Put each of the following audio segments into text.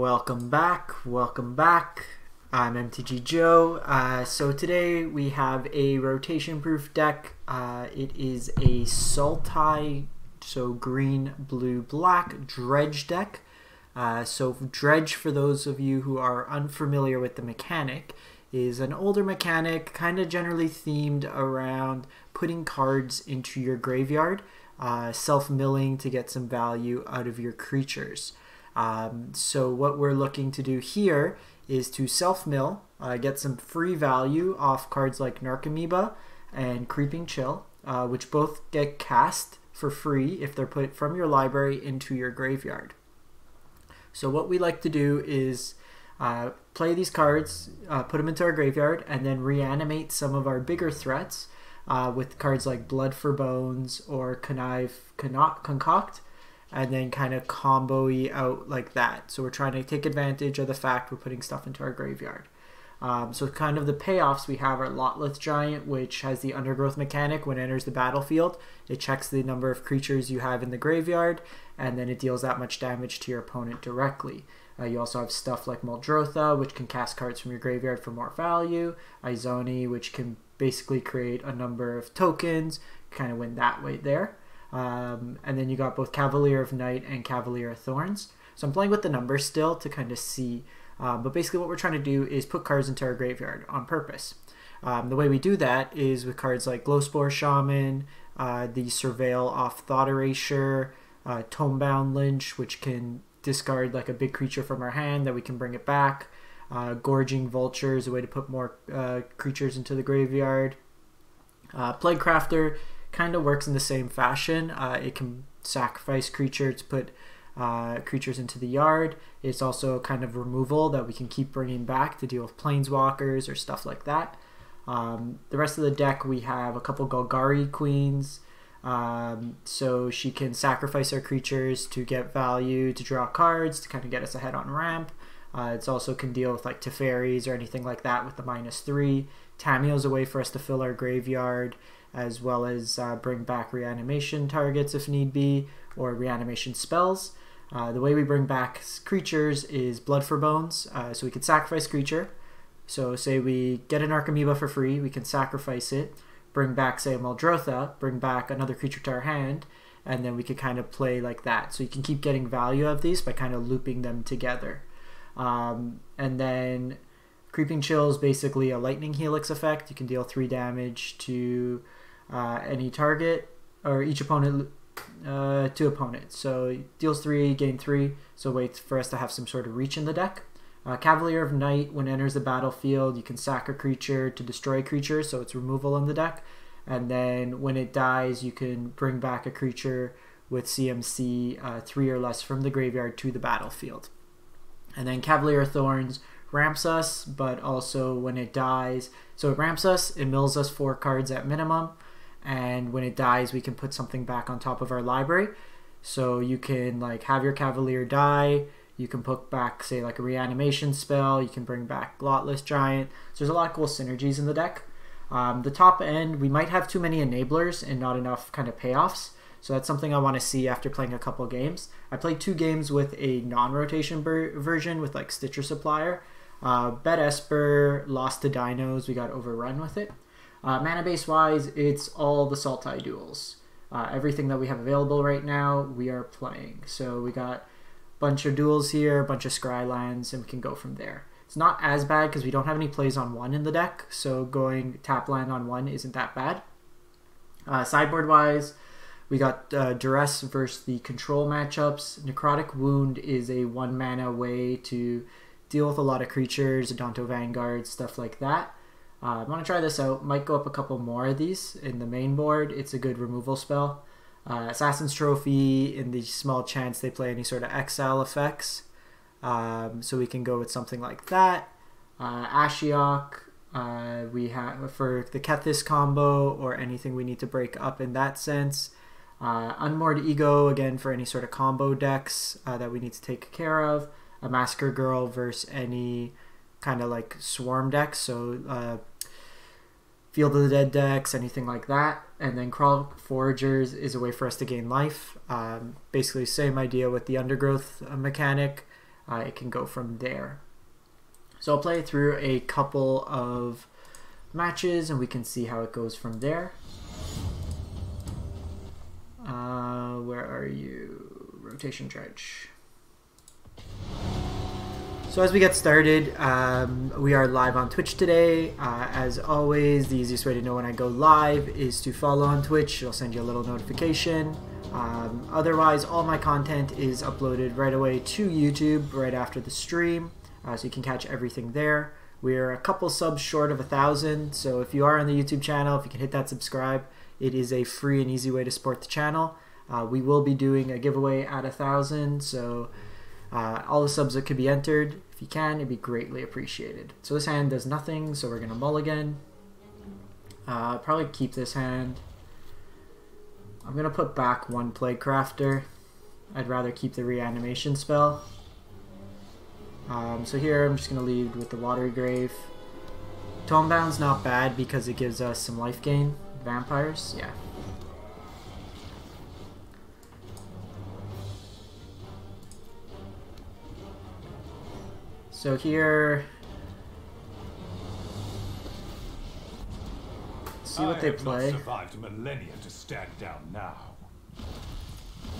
Welcome back. I'm MTG Joe. So today we have a rotation-proof deck. It is a Sultai, so green, blue, black dredge deck. So dredge, for those of you who are unfamiliar with the mechanic, is an older mechanic, kind of generally themed around putting cards into your graveyard, self-milling to get some value out of your creatures. So what we're looking to do here is to self-mill, get some free value off cards like Narcomoeba and Creeping Chill, which both get cast for free if they're put from your library into your graveyard. So what we like to do is play these cards, put them into our graveyard, and then reanimate some of our bigger threats with cards like Blood for Bones or Concoct, and then kind of combo-y out like that. So we're trying to take advantage of the fact we're putting stuff into our graveyard. So kind of the payoffs we have are Lotleth Giant, which has the Undergrowth mechanic. When it enters the battlefield, it checks the number of creatures you have in the graveyard, and then it deals that much damage to your opponent directly. You also have stuff like Muldrotha, which can cast cards from your graveyard for more value. Izoni, which can basically create a number of tokens, kind of win that way there. And then you got both Cavalier of Night and Cavalier of Thorns. So I'm playing with the numbers still to kind of see. But basically what we're trying to do is put cards into our graveyard on purpose. The way we do that is with cards like Glowspore Shaman, the Surveil off Thought Erasure, Tomebound Lynch, which can discard like a big creature from our hand that we can bring it back. Gorging Vulture is a way to put more creatures into the graveyard. Plaguecrafter kind of works in the same fashion. It can sacrifice creatures to put creatures into the yard. It's also kind of removal that we can keep bringing back to deal with planeswalkers or stuff like that. The rest of the deck, we have a couple Golgari queens. So she can sacrifice our creatures to get value, to draw cards, to kind of get us ahead on ramp. It also can deal with like Teferis or anything like that with the -3. Tamiyo is a way for us to fill our graveyard, as well as bring back reanimation targets if need be, or reanimation spells. The way we bring back creatures is Blood for Bones, so we could sacrifice creature. So say we get an Narcomoeba for free, we can sacrifice it, bring back, say, a Muldrotha, bring back another creature to our hand, and then we could kind of play like that. So you can keep getting value of these by kind of looping them together. And then Creeping Chill is basically a lightning helix effect. You can deal 3 damage to any target, or each opponent, to opponents. So it deals 3, gain 3, so wait for us to have some sort of reach in the deck. Cavalier of Night, when it enters the battlefield, you can sack a creature to destroy creatures, so it's removal in the deck. And then when it dies, you can bring back a creature with CMC 3 or less from the graveyard to the battlefield. And then Cavalier of Thorns ramps us, but also when it dies, so it ramps us, it mills us 4 cards at minimum, and when it dies we can put something back on top of our library. So you can like have your Cavalier die, you can put back, say, like a reanimation spell, you can bring back Lotleth Giant. So there's a lot of cool synergies in the deck. The top end, we might have too many enablers and not enough kind of payoffs. So that's something I want to see after playing a couple games. I played 2 games with a non-rotation version with like Stitcher Supplier. Bet Esper lost to Dinos, we got overrun with it. Mana base wise, it's all the Sultai duels. Everything that we have available right now, we are playing. So we got a bunch of duels here, a bunch of Scrylands, and we can go from there. It's not as bad because we don't have any plays on 1 in the deck, so going tap land on 1 isn't that bad. Sideboard wise, we got Duress versus the control matchups. Necrotic Wound is a 1 mana way to deal with a lot of creatures, Adonto Vanguard, stuff like that. I want to try this out. Might go up a couple more of these in the main board. It's a good removal spell. Assassin's Trophy, in the small chance they play any sort of exile effects. So we can go with something like that. Ashiok, we have for the Kethis combo or anything we need to break up in that sense. Unmoored Ego, again, for any sort of combo decks that we need to take care of. A Massacre Girl versus any kind of like swarm decks, so Field of the Dead decks, anything like that. And then Crawl Foragers is a way for us to gain life. Basically same idea with the Undergrowth mechanic. it can go from there. So I'll play through a couple of matches and we can see how it goes from there. Where are you? Rotation Dredge. So as we get started, we are live on Twitch today. As always, the easiest way to know when I go live is to follow on Twitch. It'll send you a little notification. Otherwise, all my content is uploaded right away to YouTube right after the stream, so you can catch everything there. We're a couple subs short of 1,000, so if you are on the YouTube channel, if you can hit that subscribe, it is a free and easy way to support the channel. We will be doing a giveaway at 1,000, so all the subs that could be entered, if you can, it'd be greatly appreciated. So this hand does nothing, so we're going to mulligan. Probably keep this hand. I'm going to put back one Plaguecrafter. I'd rather keep the reanimation spell. So here I'm just going to lead with the Watery Grave. Tomebound's not bad because it gives us some life gain. Vampires, yeah. So here, see what they play. Survived a millennia to stand down now.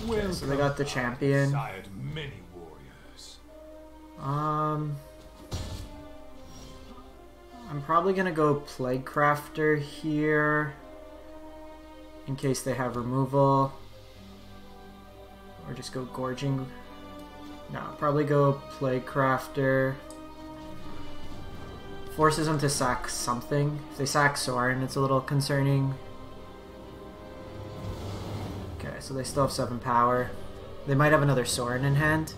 Okay, so they got the champion. Many warriors. I'm probably gonna go Plaguecrafter here in case they have removal, or just go Gorging. No, probably go Plaguecrafter. Forces them to sack something. If they sack Sorin, it's a little concerning. Okay, so they still have 7 power. They might have another Sorin in hand.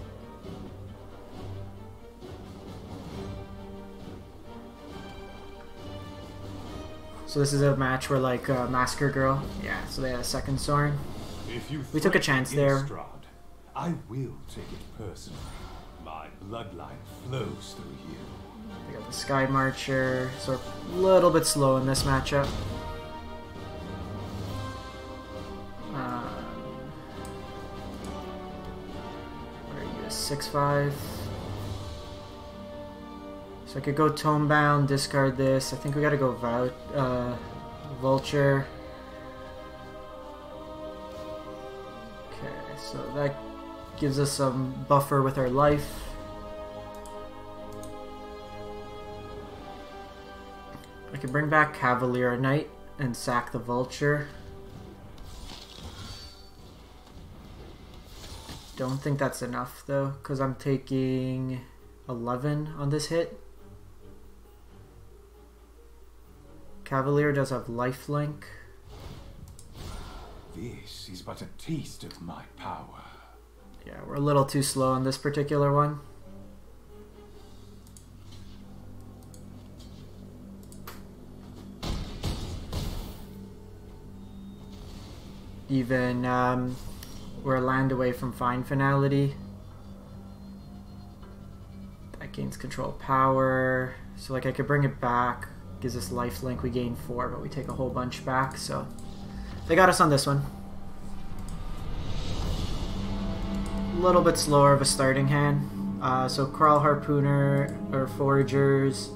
So this is a match where, like, Massacre Girl. Yeah, so they had a second Sorin. We took a chance there. I will take it personally. My bloodline flows through you. They got the Sky Marcher, so a little bit slow in this matchup. Where are you? 6/5. So I could go Tomebound, discard this. I think we gotta go Vulture. Okay, so that gives us some buffer with our life. I can bring back Cavalier of Night and sack the Vulture. Don't think that's enough though, because I'm taking 11 on this hit. Cavalier does have lifelink. This is but a taste of my power. Yeah, we're a little too slow on this particular one. Even, we're a land away from Finality. That gains control power. So, like, I could bring it back. Gives us lifelink. We gain 4, but we take a whole bunch back, so they got us on this one. A little bit slower of a starting hand. So Crawl Harpooner or Foragers,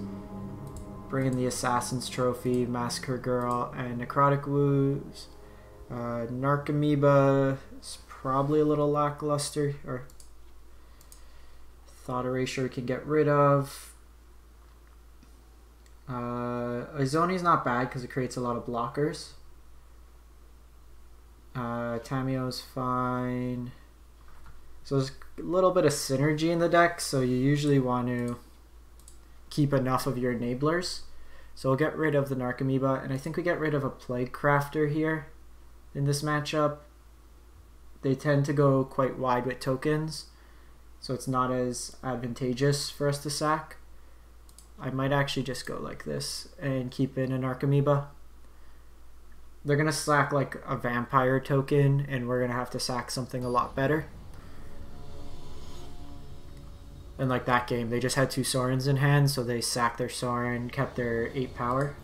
bring in the Assassin's Trophy, Massacre Girl, and Necrotic Woos. Narcomoeba is probably a little lackluster, or Thought Erasure we can get rid of. Izoni's not bad because it creates a lot of blockers. Tamiyo's fine. So there's a little bit of synergy in the deck, so you usually want to keep enough of your enablers. So we'll get rid of the Narcomoeba, and I think we get rid of a Plaguecrafter here in this matchup. They tend to go quite wide with tokens, so it's not as advantageous for us to sack. I might actually just go like this and keep in a Narcomoeba. They're going to sack like a vampire token, and we're going to have to sack something a lot better. And like that game, they just had 2 Sorins in hand, so they sacked their Sorin, kept their 8 power.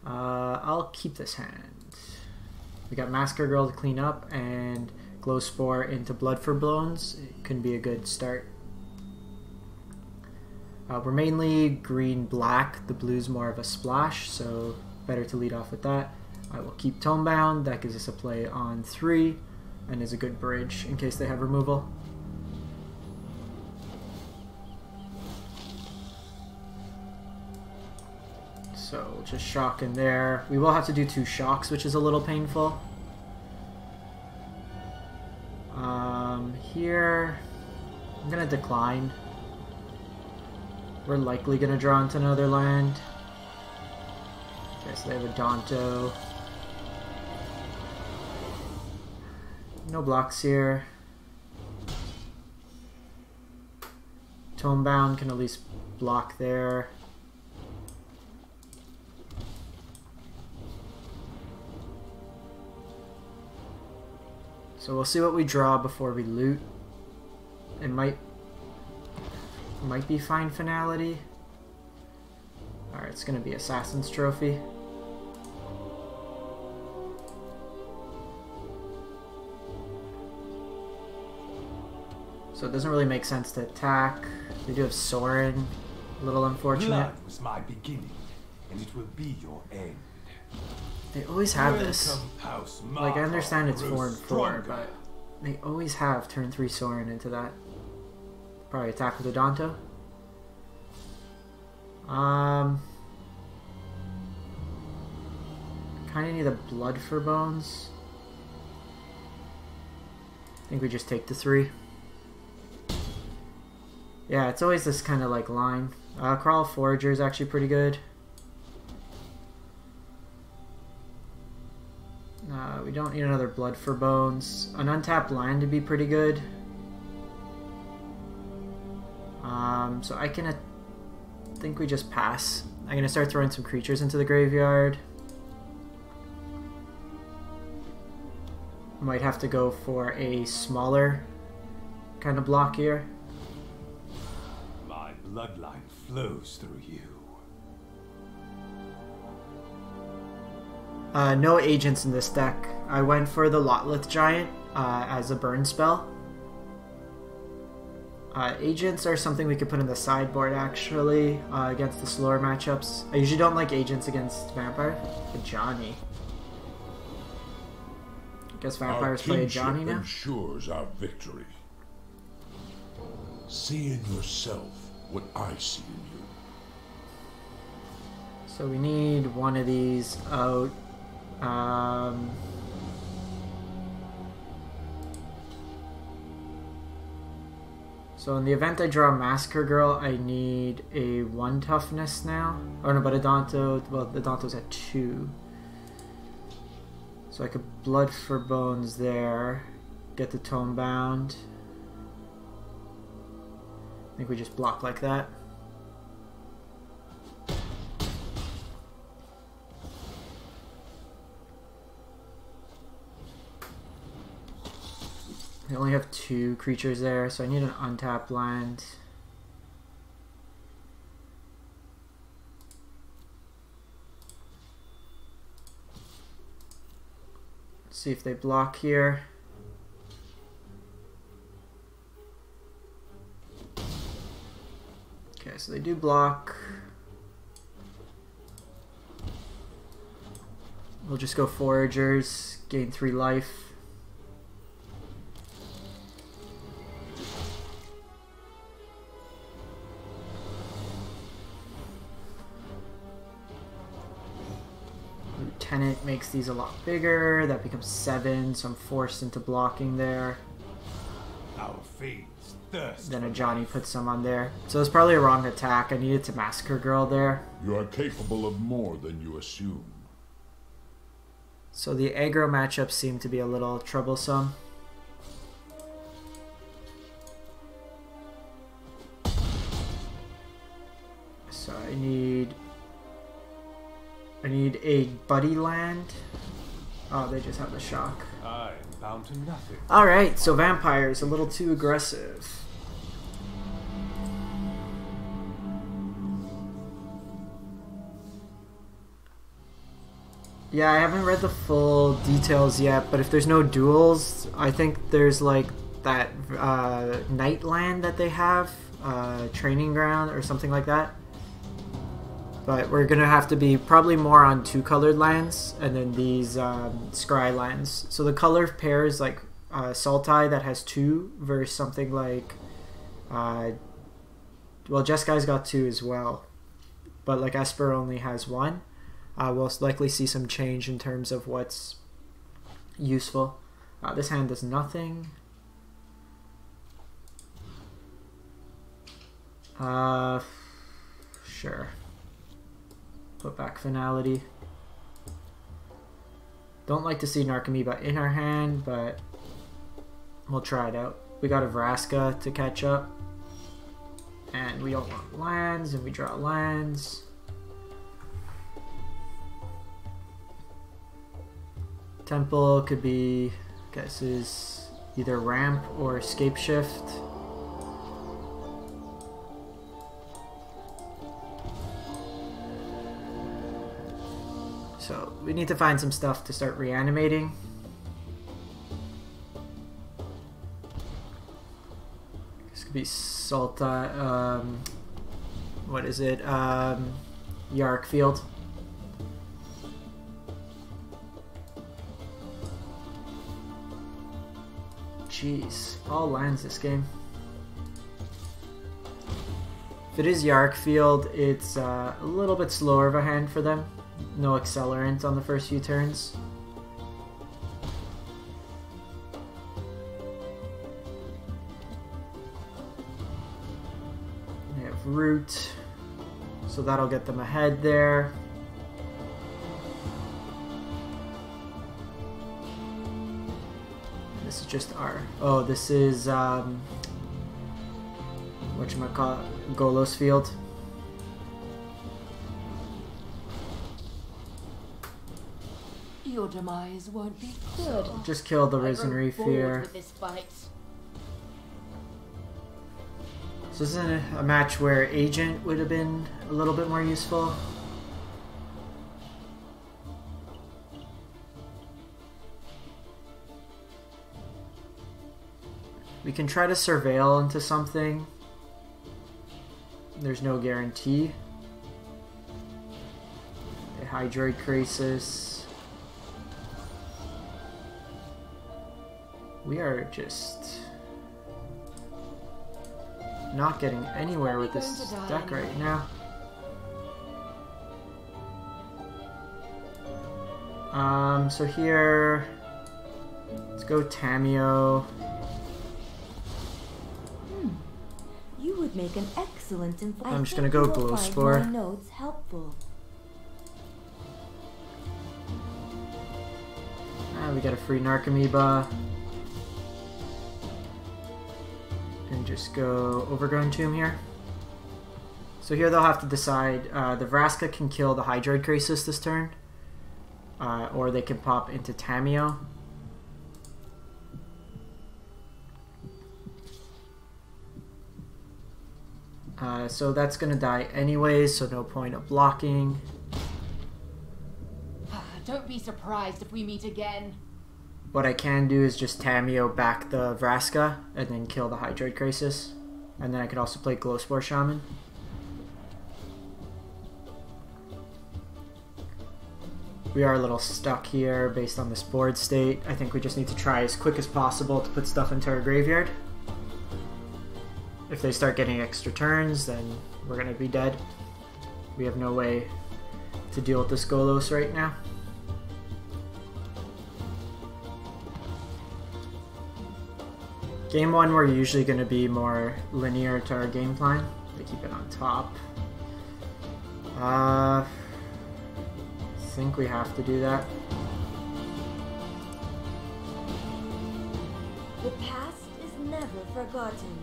I'll keep this hand. We got Massacre Girl to clean up, and Glowspore into Blood for Bones. It can be a good start. We're mainly green-black. The blue's more of a splash, so better to lead off with that. I will keep Tomebound. That gives us a play on 3 and is a good bridge in case they have removal. So we'll just shock in there. We will have to do 2 shocks, which is a little painful. Here, I'm going to decline. We're likely going to draw into another land. Okay, so they have a Danto. No blocks here. Tomebound can at least block there. So we'll see what we draw before we loot. It might be fine Finality. Alright, it's gonna be Assassin's Trophy. So it doesn't really make sense to attack. They do have Sorin. A little unfortunate. Blood was my beginning, and it will be your end. They always have this. House Like, I understand it's 4 and 4, stronger. but they always have turn 3 Sorin into that. Probably attack with a Danto. Kinda need a Blood for Bones. I think we just take the 3. Yeah, it's always this kind of like line. Crawl Forager is actually pretty good. We don't need another Blood for Bones. An untapped land would be pretty good. So I think we just pass. I'm gonna start throwing some creatures into the graveyard. Might have to go for a smaller kind of block here. My bloodline flows through you. No agents in this deck. I went for the Lotlith Giant as a burn spell. Agents are something we could put in the sideboard actually against the slower matchups. I usually don't like agents against vampire. But Johnny. I guess vampires play a Johnny now. Ensures our victory. See in yourself what I see in you. So we need one of these out. So in the event I draw a Massacre Girl, I need a 1 toughness now. Oh no, but a Danto, well the Danto's at 2. So I could Blood for Bones there, get the Tomebound. I think we just block like that. I only have 2 creatures there, so I need an untapped land. Let's see if they block here. Okay, so they do block. We'll just go Foragers, gain 3 life. Lieutenant makes these a lot bigger. That becomes 7, so I'm forced into blocking there. Our fiends thirst. Then a Johnny puts some on there. So it's probably a wrong attack. I needed to Massacre Girl there. You are capable of more than you assume. So the aggro matchups seem to be a little troublesome. So I need a buddy land. Oh, they just have the shock. I am bound to nothing. Alright, so vampires, a little too aggressive. Yeah, I haven't read the full details yet, but if there's no duels, I think there's like that Nightland that they have, training ground or something like that. But we're gonna have to be probably more on 2-colored lands, and then these scry lands. So the color pair is like Sultai that has 2 versus something like, well, Jeskai's got 2 as well, but like Esper only has 1. We'll likely see some change in terms of what's useful. This hand does nothing. Sure. Put back Finality. Don't like to see Narcomoeba in our hand, but we'll try it out. We got a Vraska to catch up. And we don't want lands, and we draw lands. Temple could be, I guess, is either ramp or escape shift. So we need to find some stuff to start reanimating. This could be Sultai, what is it? Yark Field. Jeez, all lands this game. If it is Yark Field, it's a little bit slower of a hand for them. No accelerant on the first few turns. They have Root, so that'll get them ahead there. This is just our... Oh, this is... whatchamacallit? Golos Field. Your demise won't be good. Just kill the Risen Reef here. So this isn't a match where Agent would have been a little bit more useful. We can try to surveil into something. There's no guarantee. A Hydroid Crisis. We are just not getting anywhere with this deck right now. So here, let's go Tamiyo. You would make an excellent info. I'm just gonna go Glowspore. My notes helpful. We got a free Narcomoeba. And just go Overgrown Tomb here. So here they'll have to decide. The Vraska can kill the Hydroid Crisis this turn. Or they can pop into Tamiyo. So that's going to die anyways, so no point of blocking. Don't be surprised if we meet again. What I can do is just Tamiyo back the Vraska and then kill the Hydroid Crisis. And then I could also play Glowspore Shaman. We are a little stuck here based on this board state. I think we just need to try as quick as possible to put stuff into our graveyard. If they start getting extra turns, then we're going to be dead. We have no way to deal with this Golos right now. Game 1, we're usually going to be more linear to our game plan. They keep it on top. I think we have to do that. The past is never forgotten.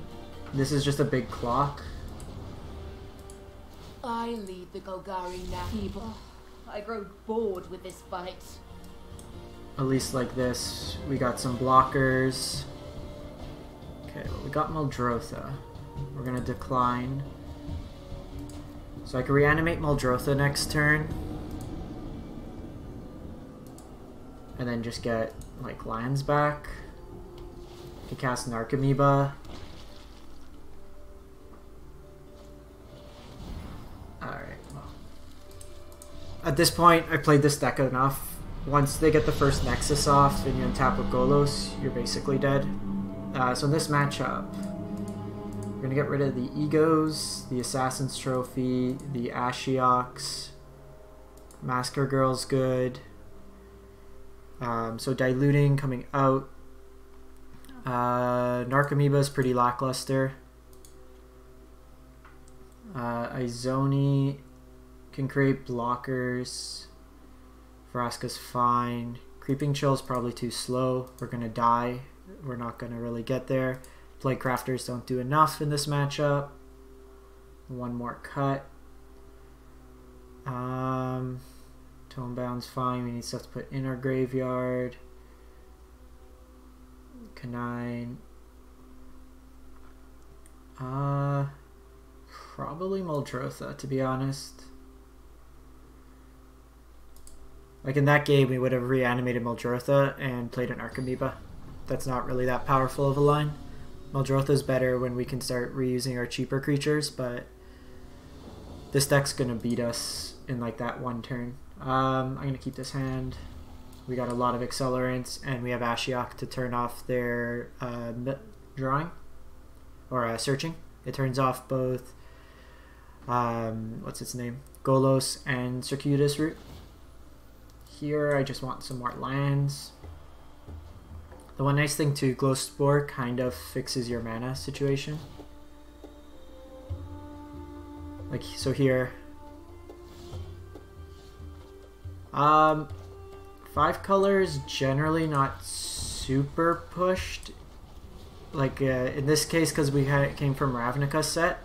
This is just a big clock. I lead the Golgari now. I grow bored with this fight. At least like this. We got some blockers. Okay, well, we got Muldrotha. We're gonna decline. So I can reanimate Muldrotha next turn. and then just get like lands back. Can cast Narcomoeba. Alright, well. At this point, I played this deck enough. Once they get the first Nexus off and you untap with Golos, you're basically dead. So in this matchup, we're going to get rid of the Egos, the Assassin's Trophy, the Ashioks. Masker Girl's good. So diluting coming out. Narcomoeba is pretty lackluster. Izoni can create blockers. Vraska's fine. Creeping Chill's probably too slow. We're gonna die. We're not gonna really get there. Plaguecrafters don't do enough in this matchup. One more cut. Tomebound's fine. We need stuff to put in our graveyard. Canine. Probably Muldrotha, to be honest. Like in that game, we would have reanimated Muldrotha and played an Narcomoeba. That's not really that powerful of a line. Muldrotha is better when we can start reusing our cheaper creatures, but this deck's gonna beat us in like that one turn. I'm gonna keep this hand. We got a lot of accelerants, and we have Ashiok to turn off their drawing or searching. It turns off both what's its name, Golos and Circuitous Root. Here I just want some more lands. The one nice thing too, Glowspore kind of fixes your mana situation. Like so here. 5 colors generally not super pushed. Like in this case, because we came from Ravnica set,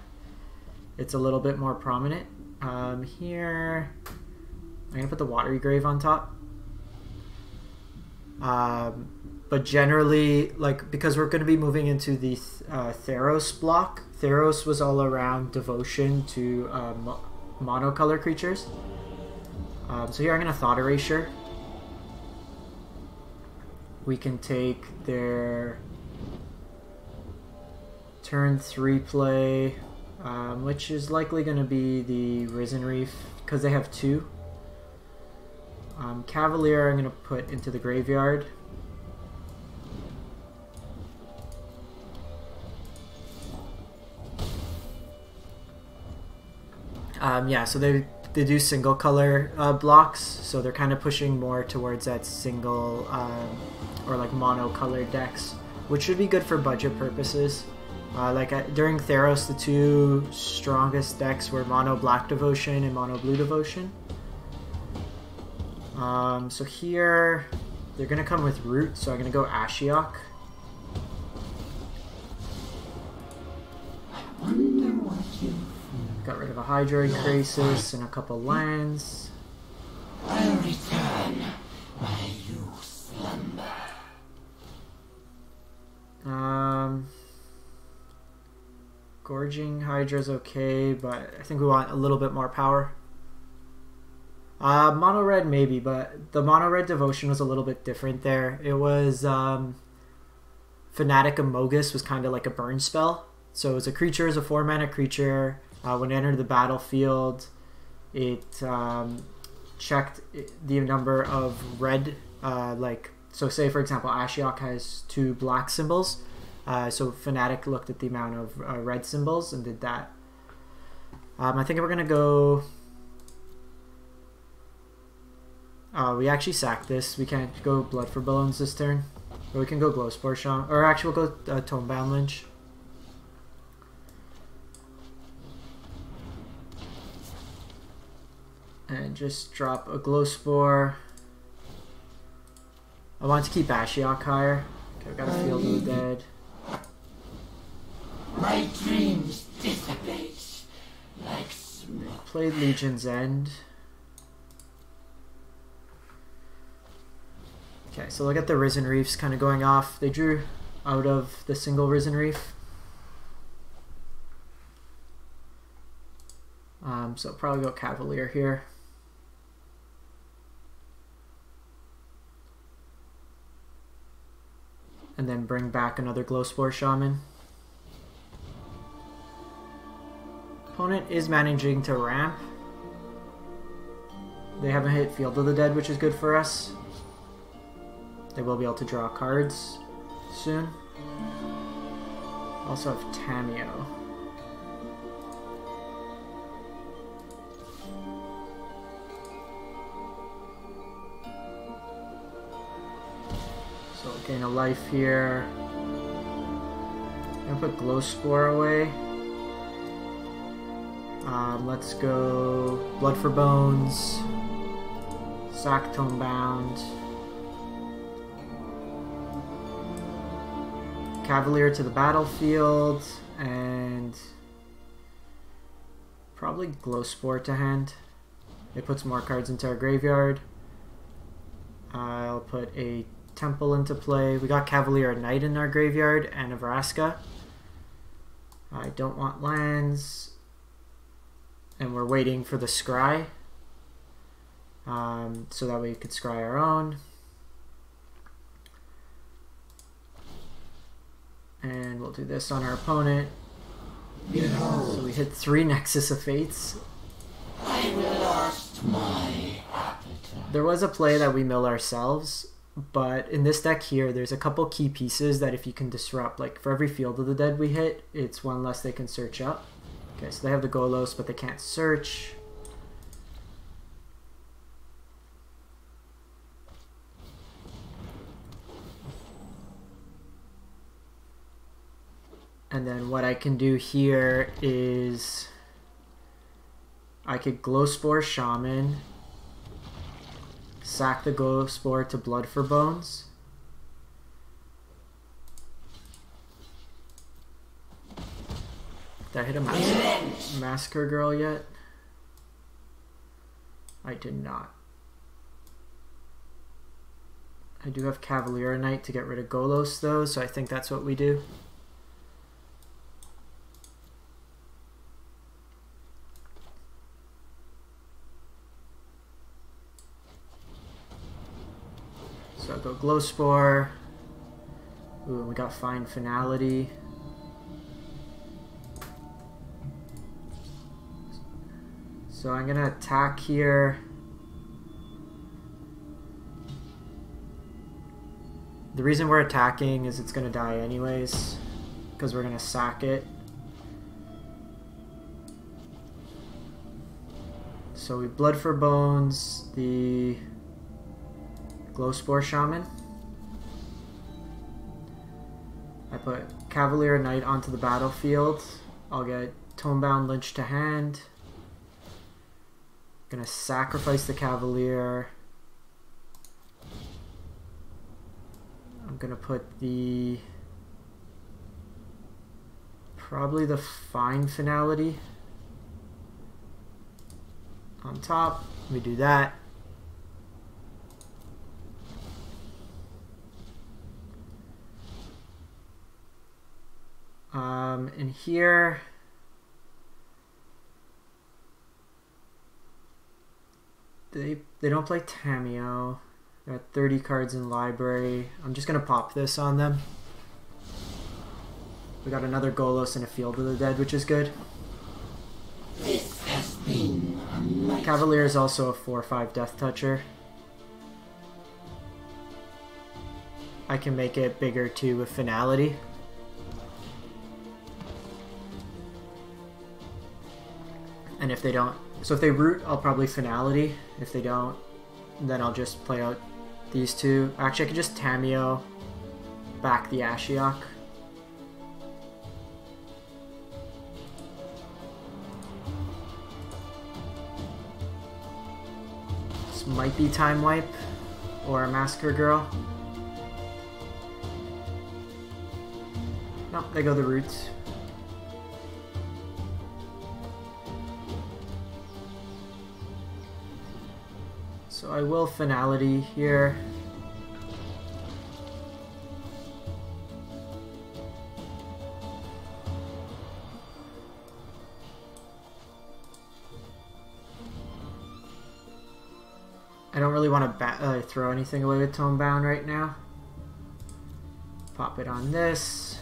it's a little bit more prominent. Here, I'm gonna put the Watery Grave on top. But generally, like because we're gonna be moving into the Theros block. Theros was all around devotion to monocolor creatures. So here I'm gonna Thought Erasure. We can take their turn 3 play, which is likely going to be the Risen Reef because they have 2. Cavalier I'm going to put into the graveyard. Yeah, so they do single color blocks, so they're kind of pushing more towards that single or like monocolored decks, which should be good for budget purposes. During Theros, the 2 strongest decks were Mono Black Devotion and Mono Blue Devotion. So here they're gonna come with Root, so I'm gonna go Ashiok. I wonder what you... Got rid of a Hydroid Crisis and a couple lands. I'll return while you slumber. Gorging Hydra's okay, but I think we want a little bit more power. Mono Red maybe, but the Mono Red Devotion was a little bit different there. It was Fanatic Amogus was kind of like a burn spell. So it's a creature, is a 4-mana creature. When it entered the battlefield, it checked the number of red, so say for example Ashiok has 2 black symbols, so Fnatic looked at the amount of red symbols and did that. I think we're gonna go, we actually sacked this, we can't go Blood for Bones this turn, but we can go Glowspore Shaman, or actually we'll go Tomebound Lynch. And just drop a Glowspore. I want to keep Ashiok higher. Okay, I've got a Field of the Dead. My dreams dissipate like smoke. Played Legion's End. Okay, so look at the Risen Reefs kind of going off. They drew out of the single Risen Reef. So probably go Cavalier here. and then bring back another Glowspore Shaman. Opponent is managing to ramp. They haven't hit Field of the Dead, which is good for us. They will be able to draw cards soon. Also have Tamiyo. So gain a life here. I'm gonna put Glowspore away. Let's go Blood for Bones, sack Tomebound, Cavalier to the battlefield, and probably Glowspore to hand. It puts more cards into our graveyard. I'll put a Temple into play. We got Cavalier of Night in our graveyard and a Vraska. I don't want lands. And we're waiting for the scry. So that we could scry our own. And we'll do this on our opponent. Behold, So we hit 3 Nexus of Fates. I lost my appetite. There was a play that we mill ourselves, but in this deck here, there's a couple key pieces that if you can disrupt, like for every Field of the Dead we hit, it's 1 less they can search up. Okay, so they have the Golos, but they can't search. And then what I can do here is I could Glowspore Shaman, sack the Glowspore to Blood for Bones. Did I hit a Massacre Girl yet? I did not. I do have Cavalier of Night to get rid of Golos though, so I think that's what we do. So I'll go Glowspore. Ooh, we got Fine Finality. So I'm gonna attack here. The reason we're attacking is it's gonna die anyways, because we're gonna sack it. So we Blood for Bones the Glowspore Shaman. I put Cavalier of Night onto the battlefield. I'll get Tomebound Lynch to hand. Gonna sacrifice the Cavalier. I'm gonna put probably the Fine Finality on top. We do that. In here, they don't play Tamiyo. They got 30 cards in library. I'm just gonna pop this on them. We got another Golos and a Field of the Dead, which is good. This has been a night. Cavalier is also a 4/5 Death Toucher. I can make it bigger too with Finality. And if they don't, so if they root, I'll probably Finality. If they don't, then I'll just play out these two. Actually, I could just Tamiyo back the Ashiok. This might be Time Wipe or a Massacre Girl. Nope, they go the roots. So I will Finality here. I don't really want to throw anything away with Tomebound right now. Pop it on this.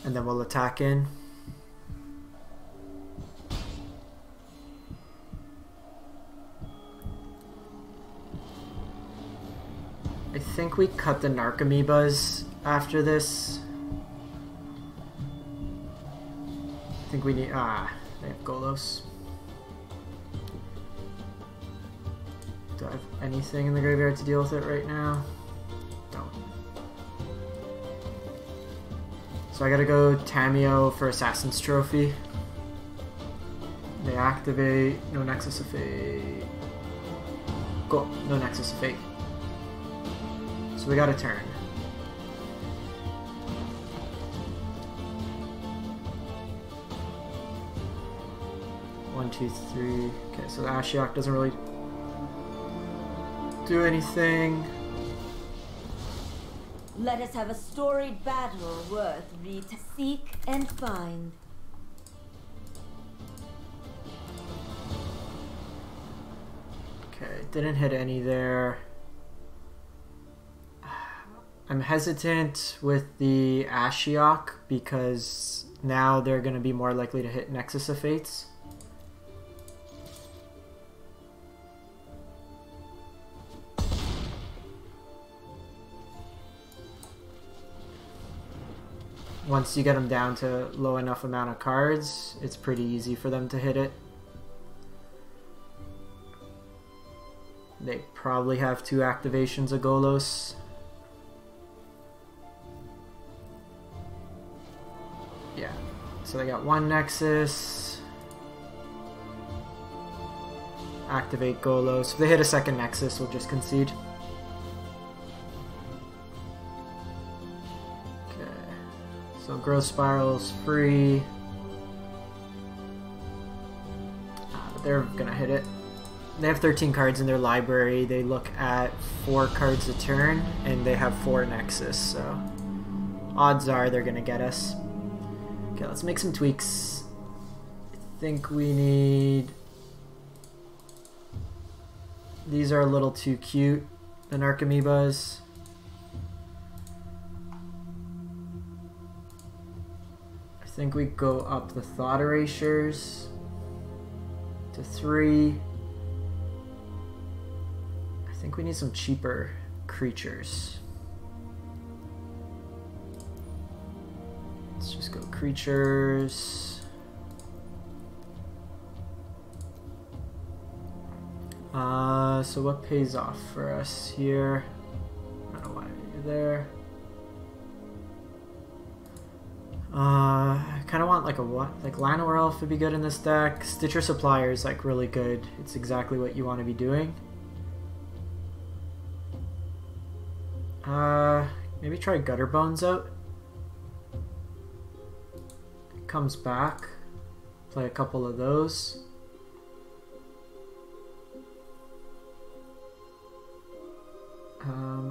And then we'll attack in. I think we cut the Narcomoebas after this. I think we need... they have Golos. Do I have anything in the graveyard to deal with it right now? Don't. So I gotta go Tamiyo for Assassin's Trophy. They activate. No Nexus of Fate. Cool. No Nexus of Fate. So we got a turn. One, two, three. Okay, so the Ashiok doesn't really do anything. Let us have a storied battle worth seek and find. Okay, didn't hit any there. I'm hesitant with the Ashiok because now they're going to be more likely to hit Nexus of Fates. Once you get them down to low enough amount of cards, it's pretty easy for them to hit it. They probably have 2 activations of Golos. Yeah, so they got 1 Nexus. Activate Golos. If they hit a second Nexus, we'll just concede. So Growth Spiral's free. But they're gonna hit it. They have 13 cards in their library. They look at 4 cards a turn, and they have 4 Nexus, so odds are they're gonna get us. Okay, let's make some tweaks. I think we need... These are a little too cute, the Narcomoebas. I think we go up the Thought Erasures to 3. I think we need some cheaper creatures. Let's just go creatures. So what pays off for us here? I don't know why you're there. I kind of want like a what? Like Llanowar Elf would be good in this deck. Stitcher Supplier is like really good. It's exactly what you want to be doing. Maybe try Gutterbones out. Comes back. Play a couple of those.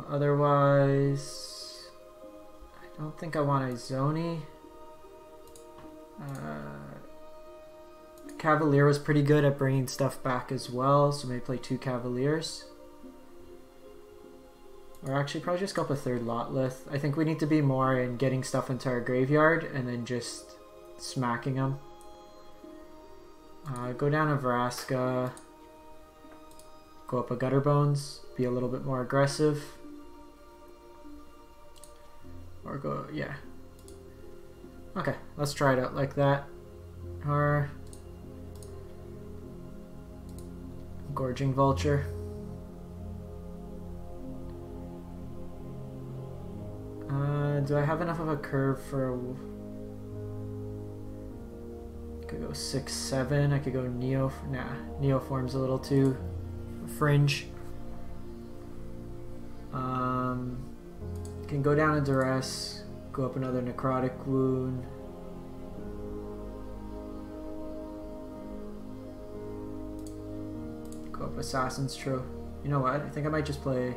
Otherwise, I don't think I want Izoni. Cavalier was pretty good at bringing stuff back as well, so maybe play 2 Cavaliers. Or actually probably just go up a 3rd Lotlith. I think we need to be more in getting stuff into our graveyard and then just smacking them. Go down a Vraska. Go up a Gutterbones. Be a little bit more aggressive. Or go, yeah. Okay, let's try it out like that. Or Gorging Vulture. Do I have enough of a curve for... I could go 6, 7. I could go Neo... Nah, Neoform's a little too fringe. Can go down a Duress. Go up another Necrotic Wound. Go up Assassin's Trophy. You know what? I think I might just play...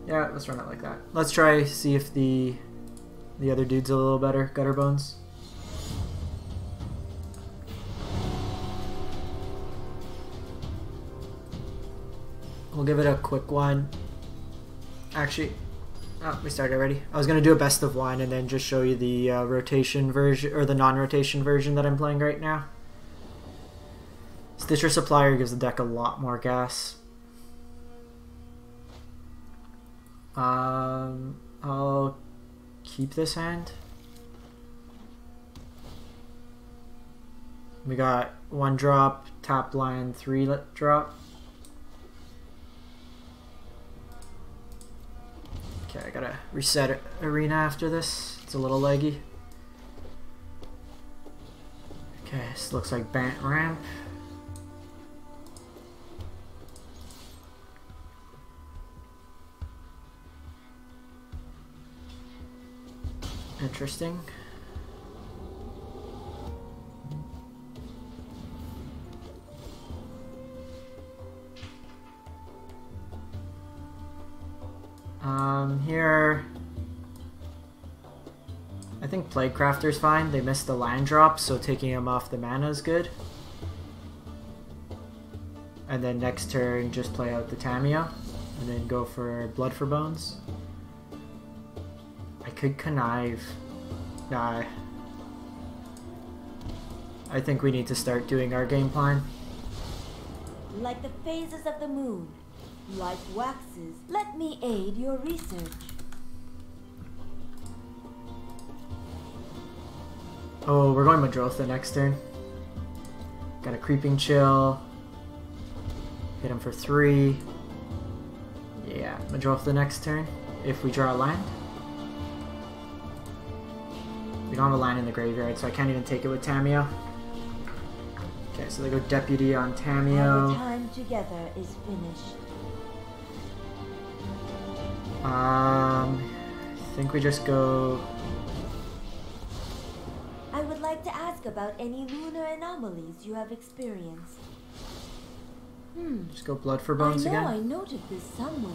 Yeah, let's run it like that. Let's try see if the other dude's a little better. Gutterbones. We'll give it a quick one. Actually, oh, we started already. I was gonna do a best of one and then just show you the rotation version or the non-rotation version that I'm playing right now. Stitcher Supplier gives the deck a lot more gas. I'll keep this hand. We got 1 drop, tap land, 3 drop. Okay, I gotta reset arena after this. It's a little laggy. Okay, this looks like Bant Ramp. Interesting. Here, I think Plaguecrafter's fine. They missed the land drop, so taking him off the mana is good. And then next turn, just play out the Tamiyo, and then go for Blood for Bones. I could connive. Nah. I think we need to start doing our game plan. Like the phases of the moon, like waxes, let me aid your research. Oh, we're going Muldrotha next turn. Got a Creeping Chill. Hit him for 3. Yeah, Muldrotha next turn. If we draw a land. We don't have a land in the graveyard, so I can't even take it with Tamiyo. Okay, so they go Deputy on Tamiyo. Our time together is finished. I think we just go... I would like to ask about any lunar anomalies you have experienced. Just go Blood for Bones again. I noted this somewhere.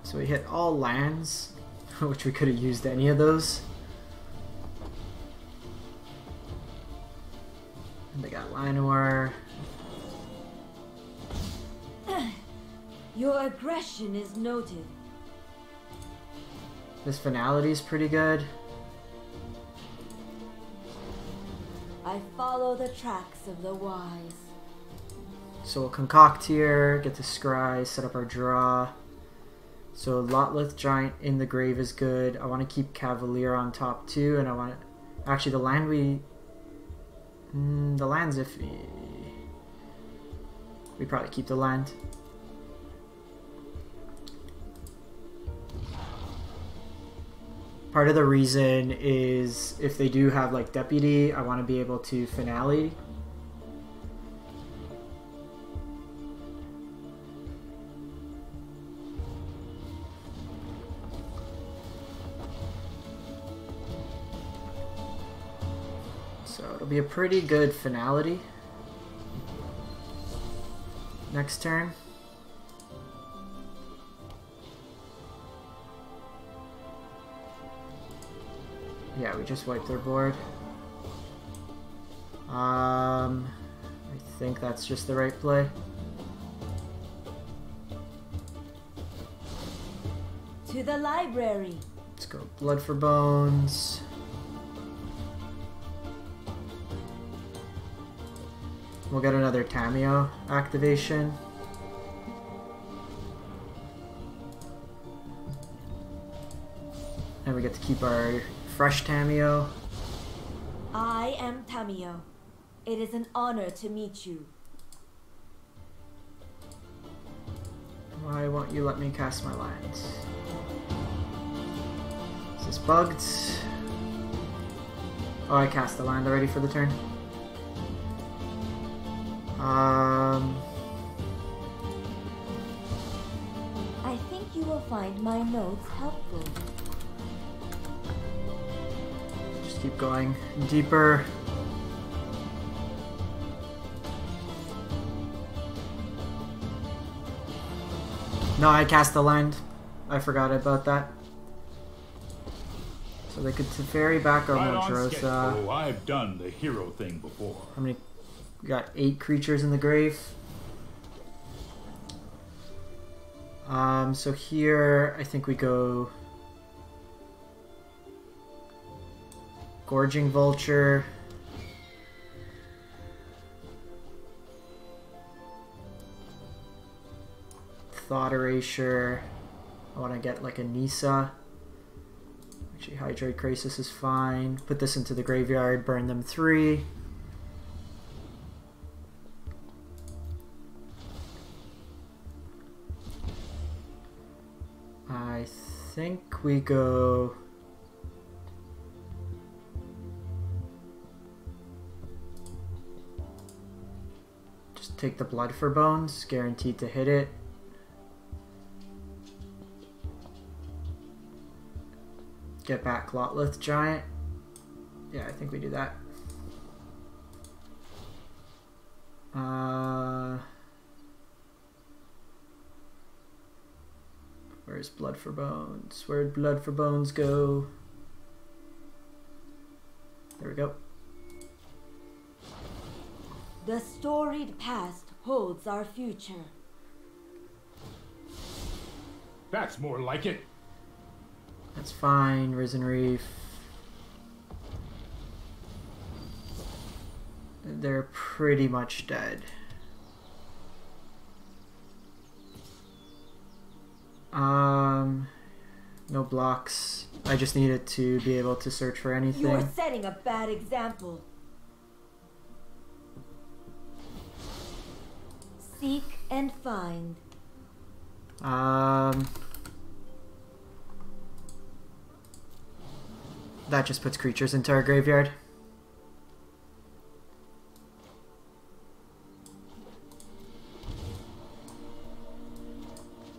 So we hit all lands, which we could have used any of those. And they got Llanowar. Your aggression is noted. This Finality is pretty good. I follow the tracks of the wise. So we'll concoct here, get the scry, set up our draw. So Lotleth Giant in the grave is good. I want to keep Cavalier on top too, and I want to... Actually, the land we... the land's iffy. We probably keep the land. Part of the reason is if they do have like Deputy, I want to be able to Finale. So it'll be a pretty good Finality next turn. Yeah, we just wiped their board. I think that's just the right play. To the library. Let's go Blood for Bones. We'll get another Tamiyo activation. And we get to keep our fresh Tamiyo. I am Tamiyo. It is an honor to meet you. Why won't you let me cast my lands? Is this bugged? Oh, I cast the land already for the turn. I think you will find my notes helpful. Just keep going deeper. No, I cast the land. I forgot about that. So they could ferry back our Muldrotha. Oh, I've done the hero thing before. How many? We got 8 creatures in the grave. So here, I think we go Gorging Vulture. Thought Erasure. I want to get like a Nisa. Actually, Hydrate Crisis is fine. Put this into the graveyard, burn them 3. I think we go... Just take the Blood for Bones, guaranteed to hit it. Get back Lotlith Giant. Yeah, I think we do that. Where's Blood for Bones? Where'd Blood for Bones go? There we go. The storied past holds our future. That's more like it. That's fine, Risen Reef. They're pretty much dead. No blocks. I just needed to be able to search for anything. You are setting a bad example. Seek and find. That just puts creatures into our graveyard.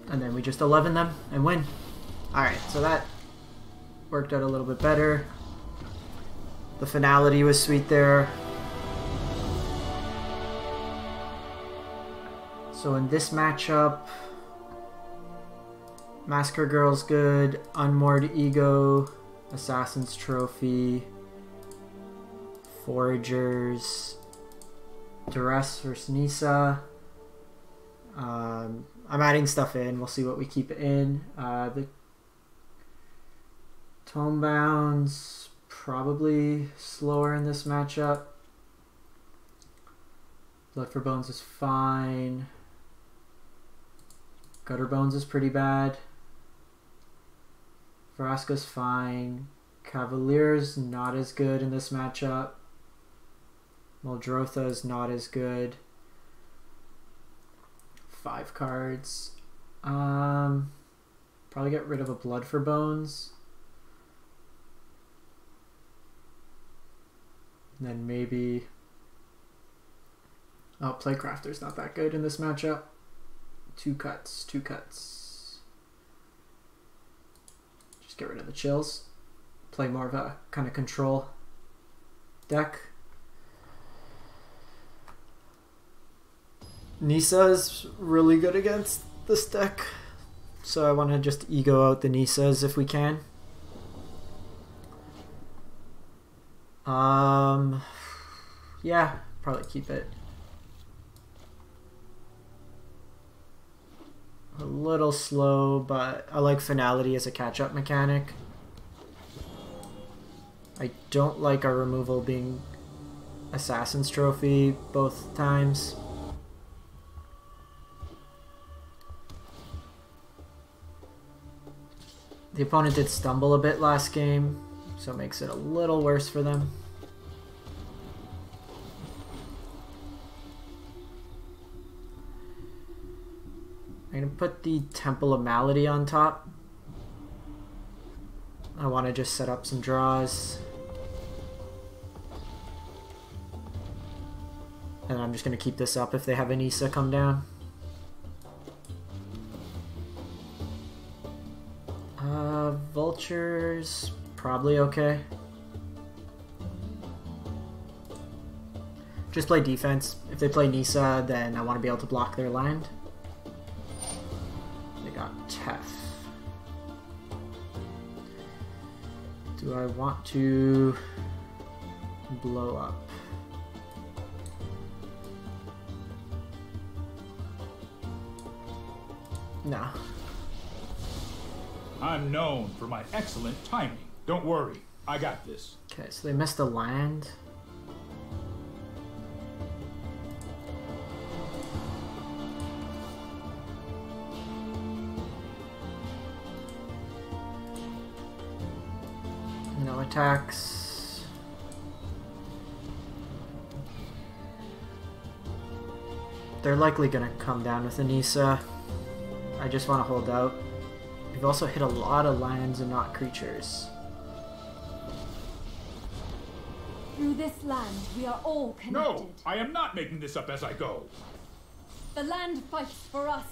And then we just 11 them and win. Alright, so that worked out a little bit better. The Finality was sweet there. So in this matchup, Massacre Girl's good, Unmoored Ego, Assassin's Trophy, Foragers, Duress versus Nisa. I'm adding stuff in. We'll see what we keep in. The Tomebound's probably slower in this matchup. Blood for Bones is fine. Gutterbones is pretty bad. Vraska's fine. Cavalier's not as good in this matchup. Muldrotha is not as good. 5 cards. Probably get rid of a Blood for Bones. And then maybe... Oh, Plaguecrafter's not that good in this matchup. 2 cuts, 2 cuts. Just get rid of the chills. Play more of a kind of control deck. Nisa's really good against this deck, so I want to just ego out the Nisas if we can. Yeah, probably keep it. A little slow, but I like Finality as a catch-up mechanic. I don't like our removal being Assassin's Trophy both times. The opponent did stumble a bit last game, so it makes it a little worse for them. I'm going to put the Temple of Malady on top. I want to just set up some draws. And I'm just going to keep this up if they have an Issa come down. Vultures, probably okay. Just play defense. If they play Nisa, then I want to be able to block their land. They got Tef. Do I want to blow up? No. I'm known for my excellent timing. Don't worry, I got this. Okay, so they missed a land. No attacks. They're likely gonna come down with Anissa. I just want to hold out. We've also hit a lot of lands and not creatures. Through this land, we are all connected. No, I am not making this up as I go. The land fights for us.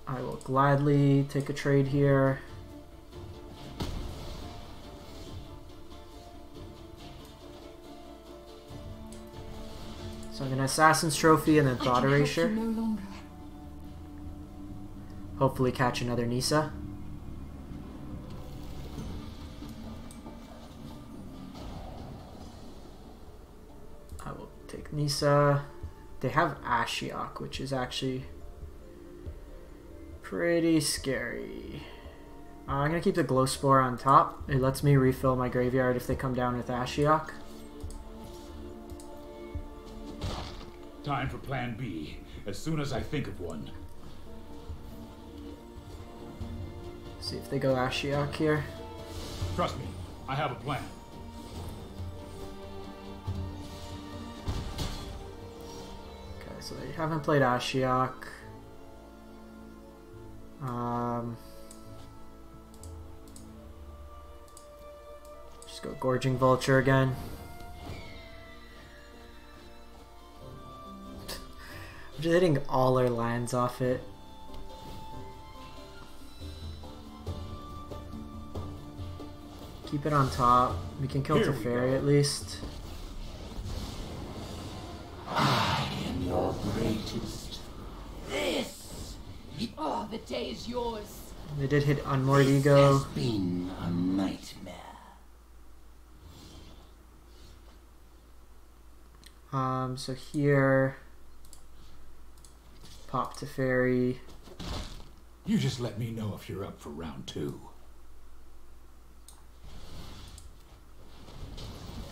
I will gladly take a trade here. So I'm gonna Assassin's Trophy and then Thought Erasure. No longer. Hopefully catch another Nissa. I will take Nissa. They have Ashiok, which is actually pretty scary. I'm gonna keep the Glowspore on top. It lets me refill my graveyard if they come down with Ashiok. Time for plan B, as soon as I think of one. See if they go Ashiok here. Trust me, I have a plan. Okay, so they haven't played Ashiok. Just go Gorging Vulture again. I'm just hitting all our lands off it. Keep it on top. We can kill Teferi at least. I am your greatest. This Oh, the day is yours. They did hit Unmoored Ego. has been a nightmare. So here, pop Teferi. You just let me know if you're up for round 2.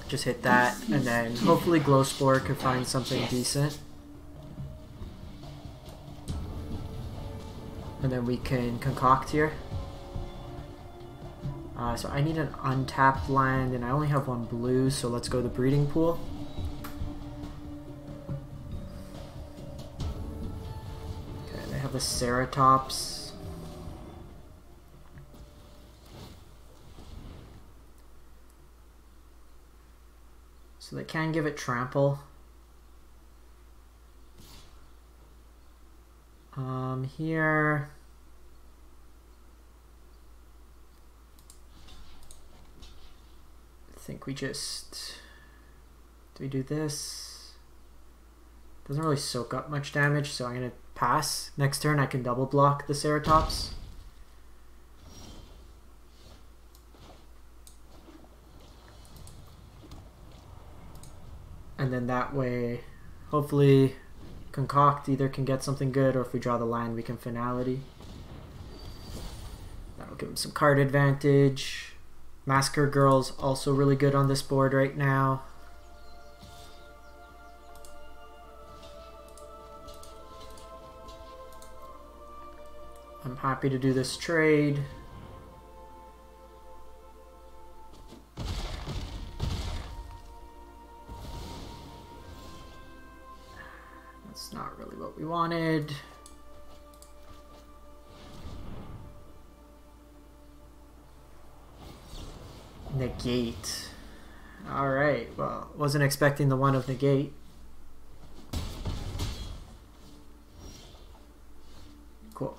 Just hit that, and then hopefully Glowspore could find something decent. And then we can concoct here. So I need an untapped land, and I only have 1 blue, so let's go the Breeding Pool. Okay, they have the Ceratops. So they can give it Trample. Here... I think we just... Do we do this? Doesn't really soak up much damage, so I'm going to pass. Next turn I can double block the Ceratops. And then that way, hopefully, Concoct either can get something good, or if we draw the land, we can Finality. That'll give him some card advantage. Massacre Girl's also really good on this board right now. I'm happy to do this trade. That's not really what we wanted. Negate. Alright, well, wasn't expecting the one of Negate. Cool.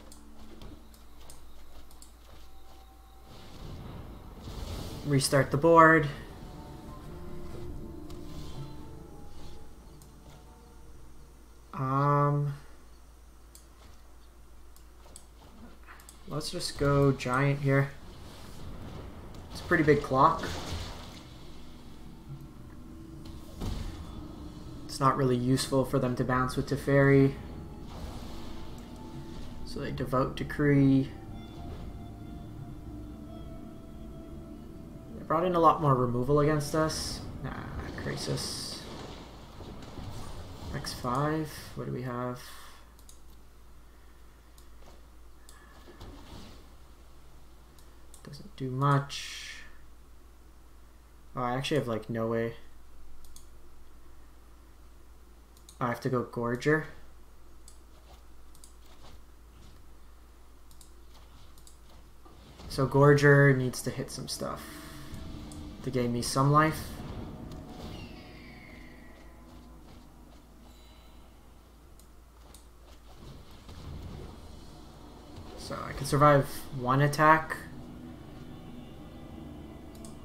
Restart the board. Let's just go Giant here. It's a pretty big clock. It's not really useful for them to bounce with Teferi. So they Devout Decree. brought in a lot more removal against us. Nah, Crisis. X5. What do we have? Doesn't do much. Oh, I actually have like no way. I have to go Gorger. So Gorger needs to hit some stuff to gain me some life. So I can survive one attack.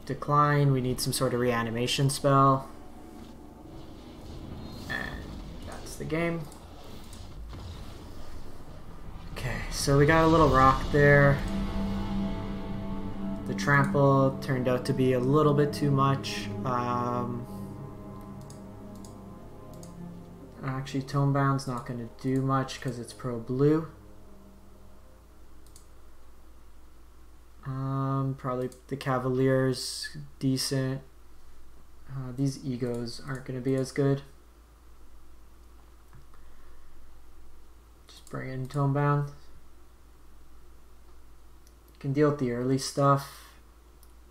Decline, we need some sort of reanimation spell. And that's the game. Okay, so we got a little rock there. The trample turned out to be a little bit too much. Actually, Tomebound's not going to do much because it's pro blue. Probably the Cavalier's decent. These egos aren't going to be as good. Just bring in Tomebound. Can deal with the early stuff.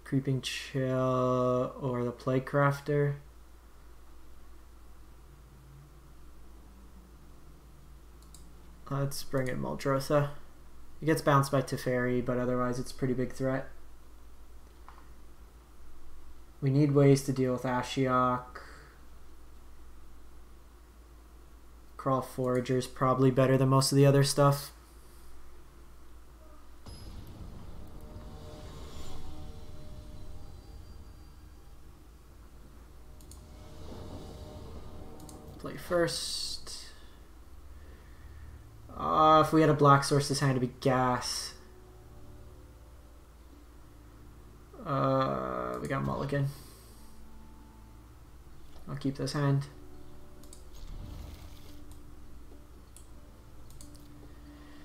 Creeping Chill or the Plaguecrafter. Let's bring in Muldrotha. It gets bounced by Teferi, but otherwise it's a pretty big threat. We need ways to deal with Ashiok. Crawl Forager's probably better than most of the other stuff. Play first. If we had a black source, this hand to be gas. We got Mulligan. I'll keep this hand.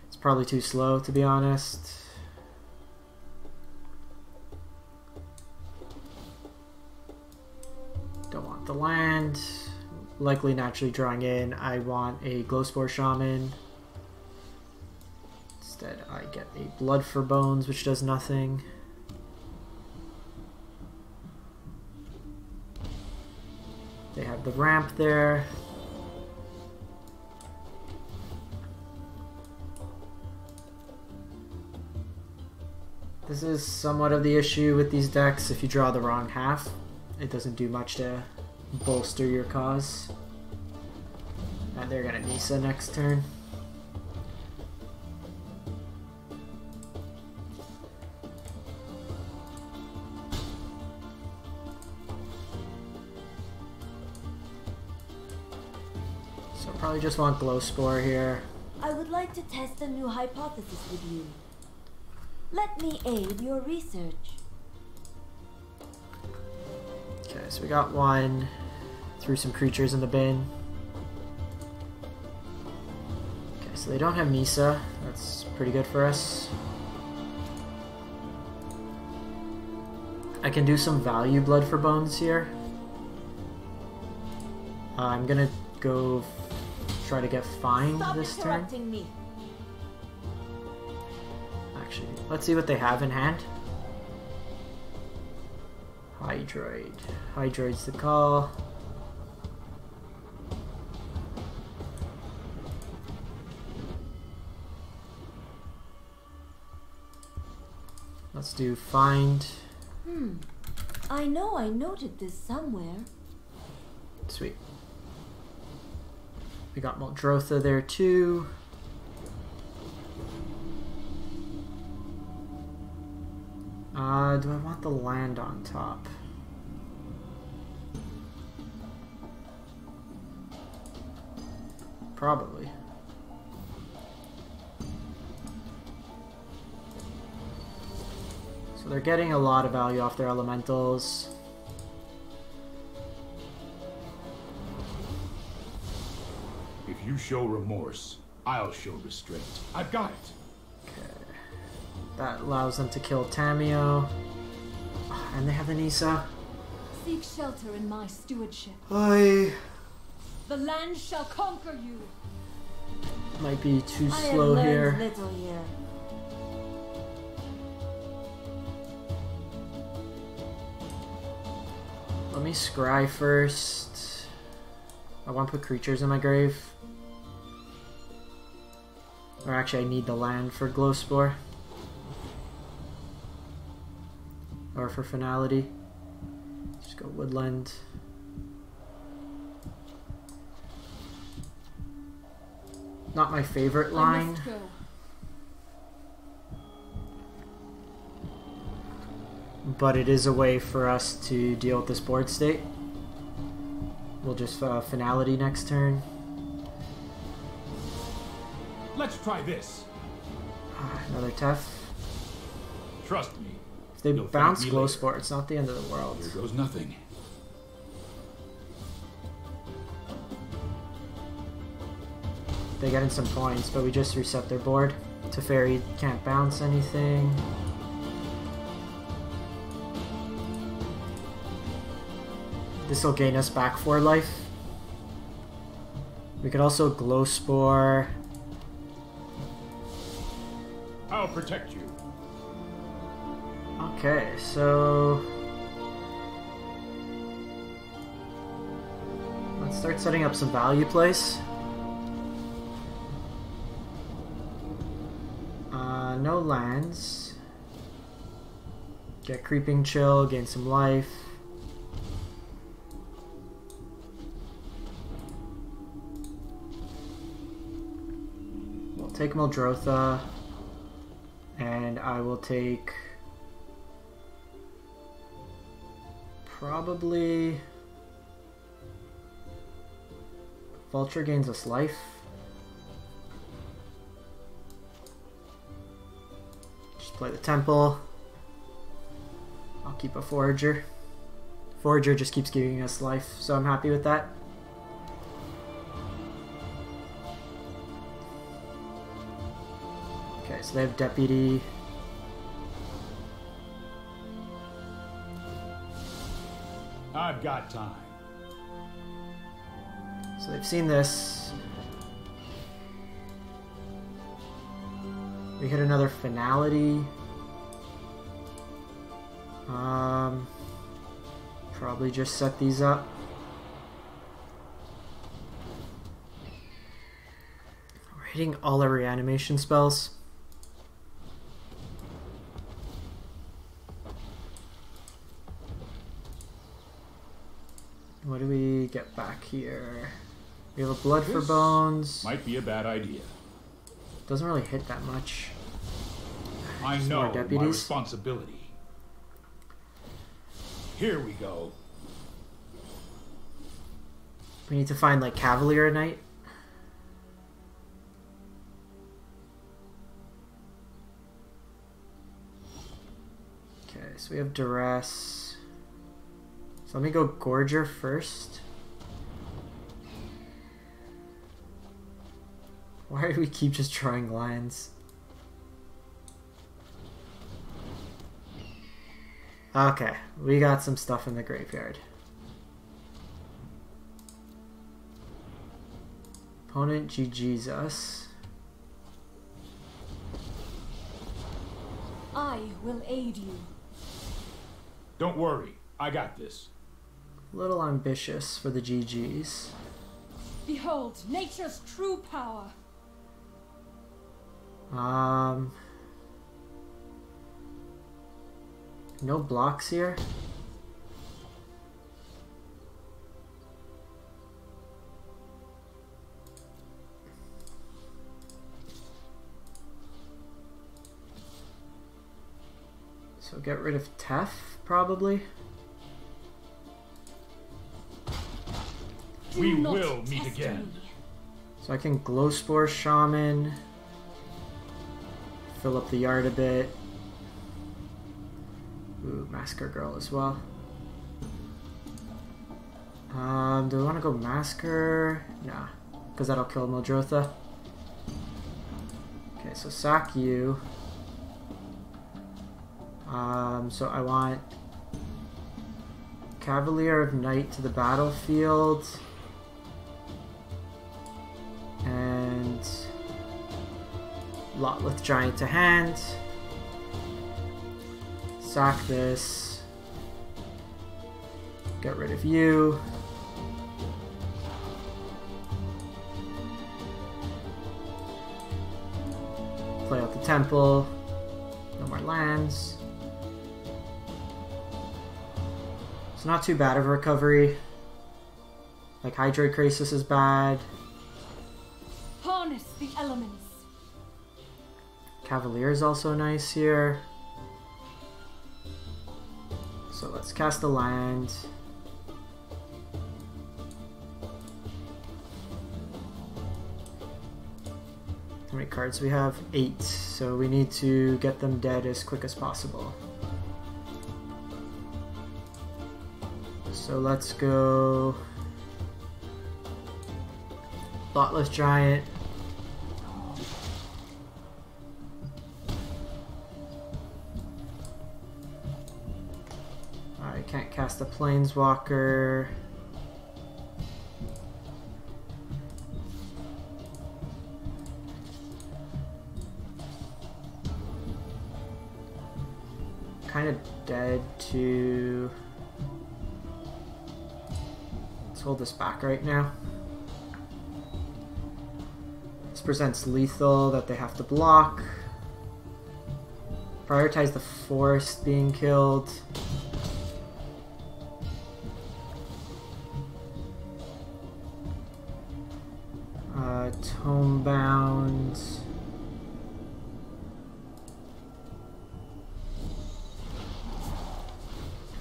It's probably too slow, to be honest. Don't want the land. Likely naturally drawing in. I want a Glowspore Shaman. Instead, I get a Blood for Bones, which does nothing. They have the ramp there. This is somewhat of the issue with these decks. If you draw the wrong half, it doesn't do much to bolster your cause. And they're gonna Nisa next turn. So probably just want Glowspore here. I would like to test a new hypothesis with you. Let me aid your research. Okay, so we got one. Threw some creatures in the bin. Okay, so they don't have Nisa. That's pretty good for us. I can do some value Blood for Bones here. I'm gonna go try to get Find this turn. Me. Actually, let's see what they have in hand. Hydroid. Hydroid's the call. Let's do Find. I know I noted this somewhere. Sweet. We got Muldrotha there too. Do I want the land on top? Probably. So they're getting a lot of value off their elementals. If you show remorse, I'll show restraint. I've got it. Okay. That allows them to kill Tamiyo. And they have the Nisa. Seek shelter in my stewardship. I The land shall conquer you. might be too I have slow learned here. little here. Let me scry first. I want to put creatures in my grave. Or actually, I need the land for Glowspore. Or for Finality. Just go Woodland. Not my favorite I line. must go. But it is a way for us to deal with this board state. We'll just Finality next turn. Let's try this. Another Tef. Trust me. If they You'll thank bounce me Glowspore, later. it's not the end of the world. Here goes nothing. They get in some points, but we just reset their board. Teferi can't bounce anything. This will gain us back 4 life. We could also Glowspore. I'll protect you. Okay, so let's start setting up some value plays. No lands. Get Creeping Chill, gain some life. We'll take Muldrotha, and I will take probably Vulture gains us life. Just play the Temple. I'll keep a Forager. Forager just keeps giving us life, so I'm happy with that. Okay, so they have Deputy. I've got time. So they've seen this. We hit another Finality. Probably just set these up. We're hitting all our reanimation spells. What do we get back here? We have a Blood for This Bones. Might be a bad idea. Doesn't really hit that much. I Just know more my deputies. responsibility. Here we go. We need to find like Cavalier of Night. Okay, so we have Duress. So let me go Gorger first. Why do we keep just drawing lines? Okay, we got some stuff in the graveyard. Opponent GG's us. I will aid you. Don't worry. I got this. A little ambitious for the GG's. Behold, nature's true power. No blocks here. So get rid of Tef, probably. Do We not will meet test again. me. So I can Glowspore Shaman. Fill up the yard a bit. Ooh, Massacre Girl as well. Do I want to go Massacre? Nah, because that'll kill Muldrotha. Okay, so sack you. So I want Cavalier of Night to the battlefield. And Lotleth Giant to hand. Sack this. Get rid of you. Play out the temple. No more lands. It's not too bad of a recovery. Like Hydroid Crisis is bad. Harness the elements. Cavalier is also nice here. So let's cast a land. How many cards we have? 8. So we need to get them dead as quick as possible. So let's go Thoughtless Giant. I can't cast a Planeswalker. Kind of dead to... Let's hold this back right now. This presents lethal that they have to block. Prioritize the forest being killed. Tomebound.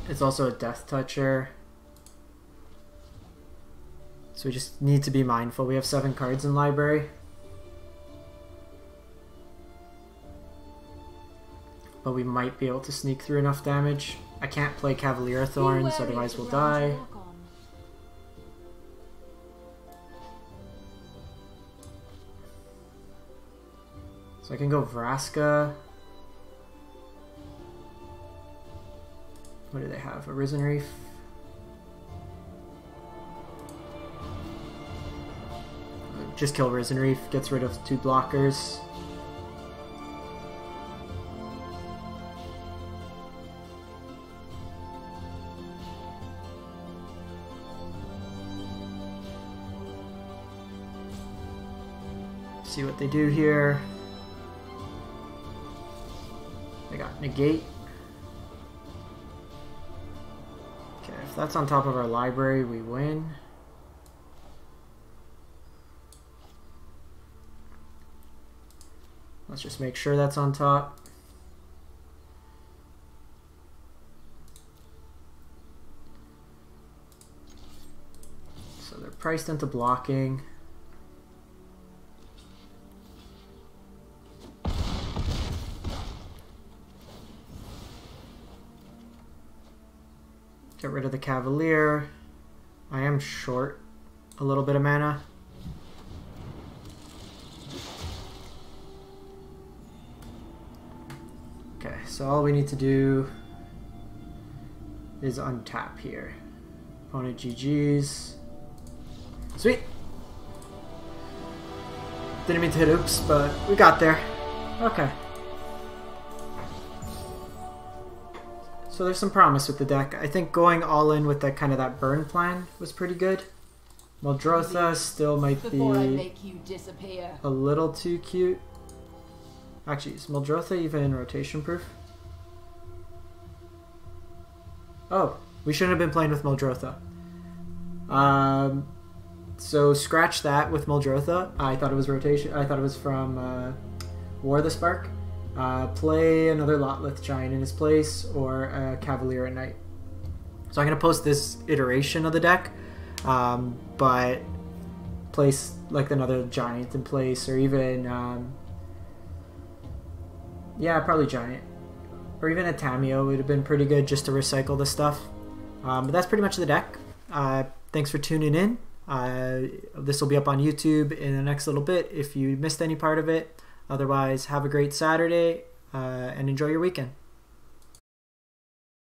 It's also a Death Toucher. So we just need to be mindful. We have 7 cards in library. But we might be able to sneak through enough damage. I can't play Cavalier of Thorns, otherwise we'll die. So I can go Vraska. What do they have? Arisen Reef? Just kill Risen Reef, gets rid of 2 blockers. See what they do here. They got Negate. Okay, if that's on top of our library, we win. Let's just make sure that's on top. So they're priced into blocking. Get rid of the Cavalier. I am short a little bit of mana. Okay, so all we need to do is untap here. Opponent GG's. Sweet! Didn't mean to hit oops, but we got there. Okay. So there's some promise with the deck. I think going all in with that kind of that burn plan was pretty good. Muldrotha still might be a little too cute. Actually, is Muldrotha even rotation proof? Oh, we shouldn't have been playing with Muldrotha. So scratch that with Muldrotha. I thought it was rotation. I thought it was from War of the Spark. Play another Lotleth Giant in his place, or a Cavalier at Night. So I'm going to post this iteration of the deck, but place like another Giant in place, or even, yeah, probably Giant. Or even a Tamiyo would have been pretty good just to recycle the stuff. But that's pretty much the deck. Thanks for tuning in. This will be up on YouTube in the next little bit if you missed any part of it. Otherwise, have a great Saturday and enjoy your weekend.